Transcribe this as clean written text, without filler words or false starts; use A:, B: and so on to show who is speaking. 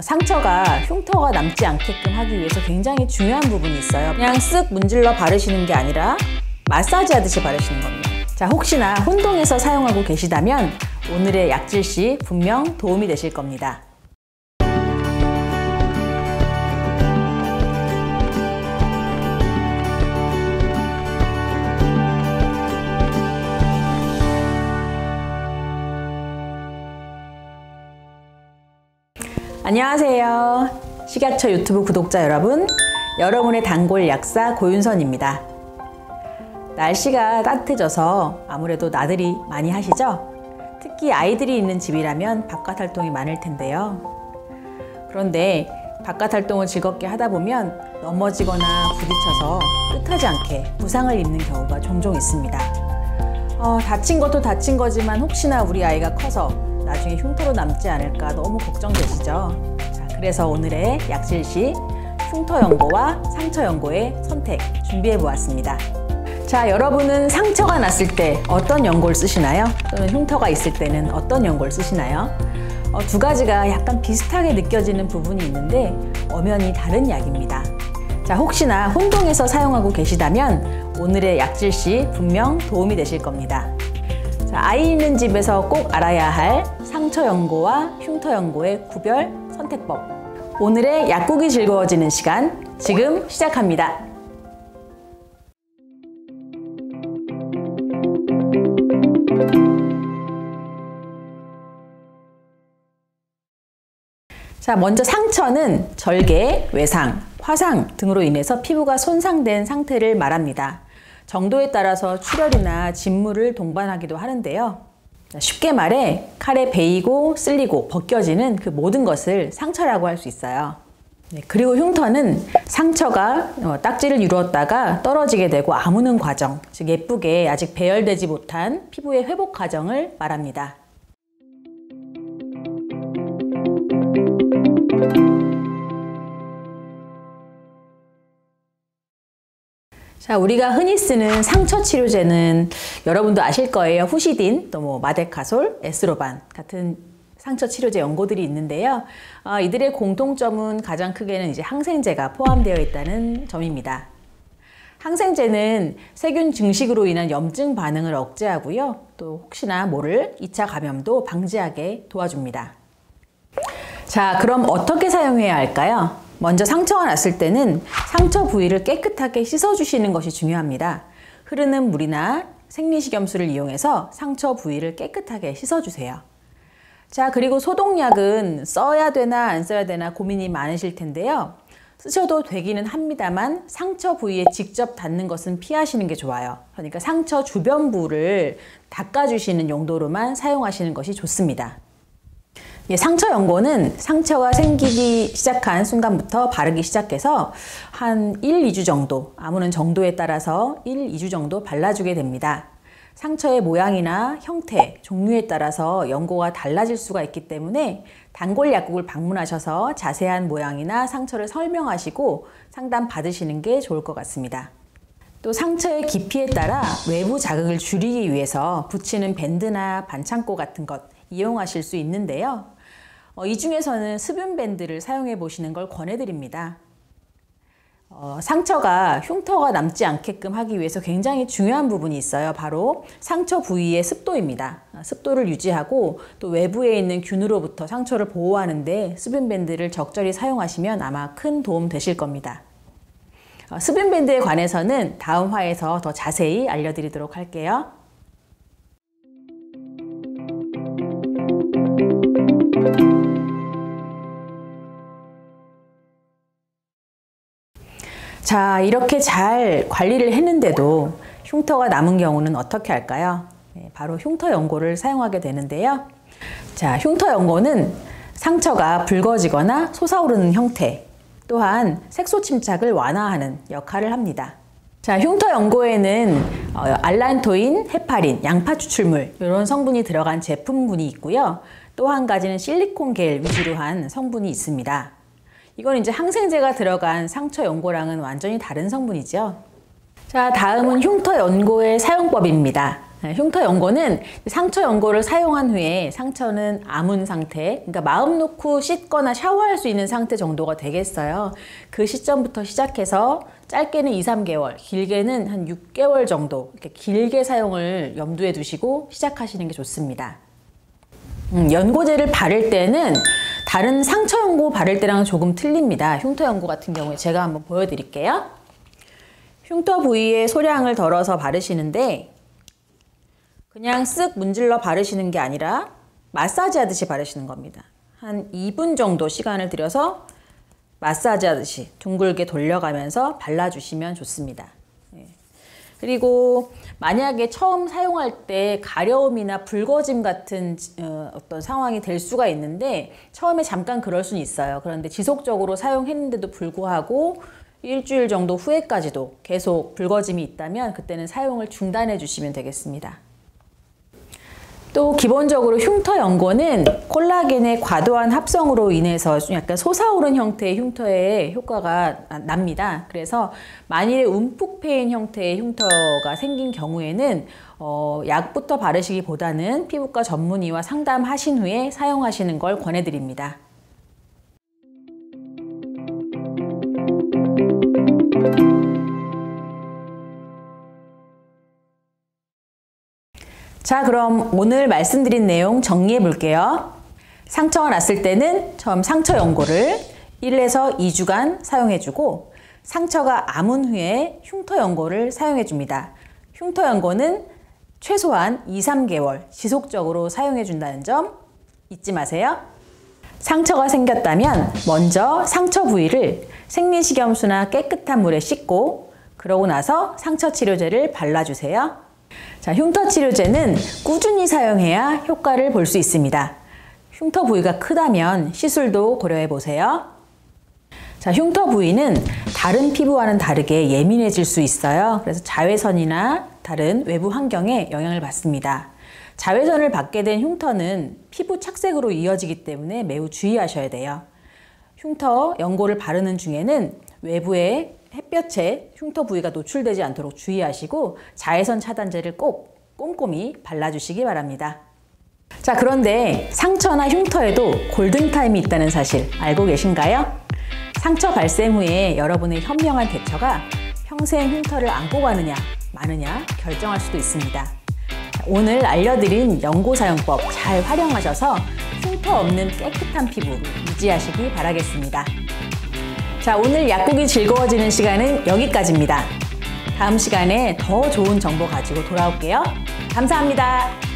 A: 상처가 흉터가 남지 않게끔 하기 위해서 굉장히 중요한 부분이 있어요. 그냥 쓱 문질러 바르시는 게 아니라 마사지 하듯이 바르시는 겁니다. 자, 혹시나 혼동해서 사용하고 계시다면 오늘의 약질 시 분명 도움이 되실 겁니다. 안녕하세요. 식약처 유튜브 구독자 여러분, 여러분의 단골 약사 고윤선입니다. 날씨가 따뜻해져서 아무래도 나들이 많이 하시죠? 특히 아이들이 있는 집이라면 바깥 활동이 많을 텐데요. 그런데 바깥 활동을 즐겁게 하다 보면 넘어지거나 부딪혀서 뜻하지 않게 부상을 입는 경우가 종종 있습니다. 다친 것도 다친 거지만 혹시나 우리 아이가 커서 나중에 흉터로 남지 않을까 너무 걱정되시죠? 자, 그래서 오늘의 약질 시 흉터 연고와 상처 연고의 선택 준비해 보았습니다. 자, 여러분은 상처가 났을 때 어떤 연고를 쓰시나요? 또는 흉터가 있을 때는 어떤 연고를 쓰시나요? 두 가지가 약간 비슷하게 느껴지는 부분이 있는데 엄연히 다른 약입니다. 자, 혹시나 혼동해서 사용하고 계시다면 오늘의 약질 시 분명 도움이 되실 겁니다. 자, 아이 있는 집에서 꼭 알아야 할 상처 연고와 흉터 연고의 구별 선택법. 오늘의 약국이 즐거워지는 시간 지금 시작합니다. 자, 먼저 상처는 절개, 외상, 화상 등으로 인해서 피부가 손상된 상태를 말합니다. 정도에 따라서 출혈이나 진물을 동반하기도 하는데요. 쉽게 말해 칼에 베이고 쓸리고 벗겨지는 그 모든 것을 상처라고 할 수 있어요. 그리고 흉터는 상처가 딱지를 이루었다가 떨어지게 되고 아무는 과정, 즉 예쁘게 아직 배열되지 못한 피부의 회복 과정을 말합니다. 자, 우리가 흔히 쓰는 상처 치료제는 여러분도 아실 거예요. 후시딘, 또 마데카솔, 에스로반 같은 상처 치료제 연고들이 있는데요. 이들의 공통점은 가장 크게는 이제 항생제가 포함되어 있다는 점입니다. 항생제는 세균 증식으로 인한 염증 반응을 억제하고요. 또 혹시나 모를 2차 감염도 방지하게 도와줍니다. 자, 그럼 어떻게 사용해야 할까요? 먼저 상처가 났을 때는 상처 부위를 깨끗하게 씻어주시는 것이 중요합니다. 흐르는 물이나 생리식염수를 이용해서 상처 부위를 깨끗하게 씻어주세요. 자, 그리고 소독약은 써야 되나 안 써야 되나 고민이 많으실 텐데요. 쓰셔도 되기는 합니다만 상처 부위에 직접 닿는 것은 피하시는 게 좋아요. 그러니까 상처 주변부를 닦아주시는 용도로만 사용하시는 것이 좋습니다. 상처 연고는 상처가 생기기 시작한 순간부터 바르기 시작해서 한 1, 2주 정도, 아무는 정도에 따라서 1, 2주 정도 발라주게 됩니다. 상처의 모양이나 형태, 종류에 따라서 연고가 달라질 수가 있기 때문에 단골 약국을 방문하셔서 자세한 모양이나 상처를 설명하시고 상담 받으시는 게 좋을 것 같습니다. 또 상처의 깊이에 따라 외부 자극을 줄이기 위해서 붙이는 밴드나 반창고 같은 것 이용하실 수 있는데요. 이 중에서는 수분 밴드를 사용해 보시는 걸 권해드립니다. 상처가 흉터가 남지 않게끔 하기 위해서 굉장히 중요한 부분이 있어요. 바로 상처 부위의 습도입니다. 습도를 유지하고 또 외부에 있는 균으로부터 상처를 보호하는 데 수분 밴드를 적절히 사용하시면 아마 큰 도움 되실 겁니다. 수분 밴드에 관해서는 다음 화에서 더 자세히 알려드리도록 할게요. 자, 이렇게 잘 관리를 했는데도 흉터가 남은 경우는 어떻게 할까요? 바로 흉터 연고를 사용하게 되는데요. 자, 흉터 연고는 상처가 붉어지거나 솟아오르는 형태, 또한 색소 침착을 완화하는 역할을 합니다. 자, 흉터 연고에는 알란토인, 헤파린, 양파 추출물 이런 성분이 들어간 제품군이 있고요. 또 한 가지는 실리콘 겔 위주로 한 성분이 있습니다. 이건 이제 항생제가 들어간 상처 연고랑은 완전히 다른 성분이죠. 자, 다음은 흉터 연고의 사용법입니다. 흉터 연고는 상처 연고를 사용한 후에 상처는 아문 상태, 그러니까 마음 놓고 씻거나 샤워할 수 있는 상태 정도가 되겠어요. 그 시점부터 시작해서 짧게는 2-3개월, 길게는 한 6개월 정도 이렇게 길게 사용을 염두에 두시고 시작하시는 게 좋습니다. 연고제를 바를 때는 다른 상처 연고 바를 때랑은 조금 틀립니다. 흉터 연고 같은 경우에 제가 한번 보여드릴게요. 흉터 부위에 소량을 덜어서 바르시는데 그냥 쓱 문질러 바르시는 게 아니라 마사지 하듯이 바르시는 겁니다. 한 2분 정도 시간을 들여서 마사지 하듯이 둥글게 돌려가면서 발라주시면 좋습니다. 그리고 만약에 처음 사용할 때 가려움이나 붉어짐 같은 어떤 상황이 될 수가 있는데 처음에 잠깐 그럴 수는 있어요. 그런데 지속적으로 사용했는데도 불구하고 일주일 정도 후에까지도 계속 붉어짐이 있다면 그때는 사용을 중단해 주시면 되겠습니다. 또 기본적으로 흉터 연고는 콜라겐의 과도한 합성으로 인해서 약간 솟아오른 형태의 흉터에 효과가 납니다. 그래서 만일에 움푹 패인 형태의 흉터가 생긴 경우에는 약부터 바르시기보다는 피부과 전문의와 상담하신 후에 사용하시는 걸 권해드립니다. 자, 그럼 오늘 말씀드린 내용 정리해 볼게요. 상처가 났을 때는 처음 상처 연고를 1에서 2주간 사용해 주고 상처가 아문 후에 흉터 연고를 사용해 줍니다. 흉터 연고는 최소한 2-3개월 지속적으로 사용해 준다는 점 잊지 마세요. 상처가 생겼다면 먼저 상처 부위를 생리식염수나 깨끗한 물에 씻고 그러고 나서 상처 치료제를 발라주세요. 자, 흉터 치료제는 꾸준히 사용해야 효과를 볼 수 있습니다. 흉터 부위가 크다면 시술도 고려해 보세요. 자, 흉터 부위는 다른 피부와는 다르게 예민해질 수 있어요. 그래서 자외선이나 다른 외부 환경에 영향을 받습니다. 자외선을 받게 된 흉터는 피부 착색으로 이어지기 때문에 매우 주의하셔야 돼요. 흉터 연고를 바르는 중에는 외부에 햇볕에 흉터 부위가 노출되지 않도록 주의하시고 자외선 차단제를 꼭 꼼꼼히 발라주시기 바랍니다. 자, 그런데 상처나 흉터에도 골든타임이 있다는 사실 알고 계신가요? 상처 발생 후에 여러분의 현명한 대처가 평생 흉터를 안고 가느냐 마느냐 결정할 수도 있습니다. 오늘 알려드린 연고 사용법 잘 활용하셔서 흉터 없는 깨끗한 피부 유지하시기 바라겠습니다. 자, 오늘 약국이 즐거워지는 시간은 여기까지입니다. 다음 시간에 더 좋은 정보 가지고 돌아올게요. 감사합니다.